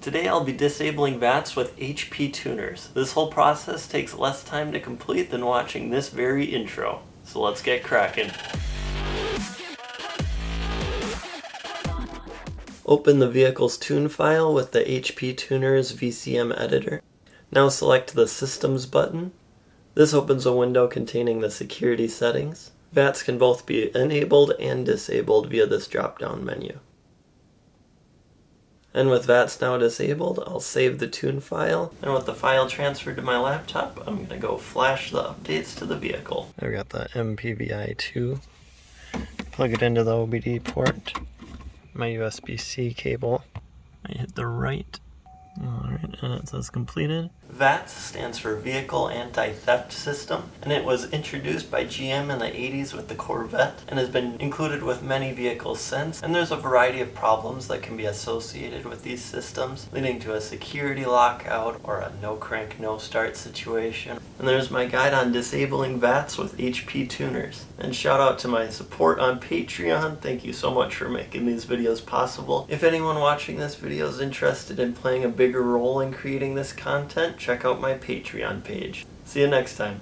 Today I'll be disabling VATS with HP Tuners. This whole process takes less time to complete than watching this very intro. So let's get cracking. Open the vehicle's tune file with the HPtuners VCM editor. Now select the Systems button. This opens a window containing the security settings. VATS can both be enabled and disabled via this drop-down menu. And with VATS now disabled, I'll save the tune file. And with the file transferred to my laptop, I'm going to go flash the updates to the vehicle. I've got the MPVI-2. Plug it into the OBD port. My USB-C cable. I hit the right. Alright, and it says completed. VATS stands for Vehicle Anti-Theft System, and it was introduced by GM in the 80s with the Corvette and has been included with many vehicles since. And there's a variety of problems that can be associated with these systems, leading to a security lockout or a no crank, no start situation. And there's my guide on disabling VATS with HP Tuners. And shout out to my support on Patreon. Thank you so much for making these videos possible. If anyone watching this video is interested in playing a bigger role in creating this content, check out my Patreon page. See you next time.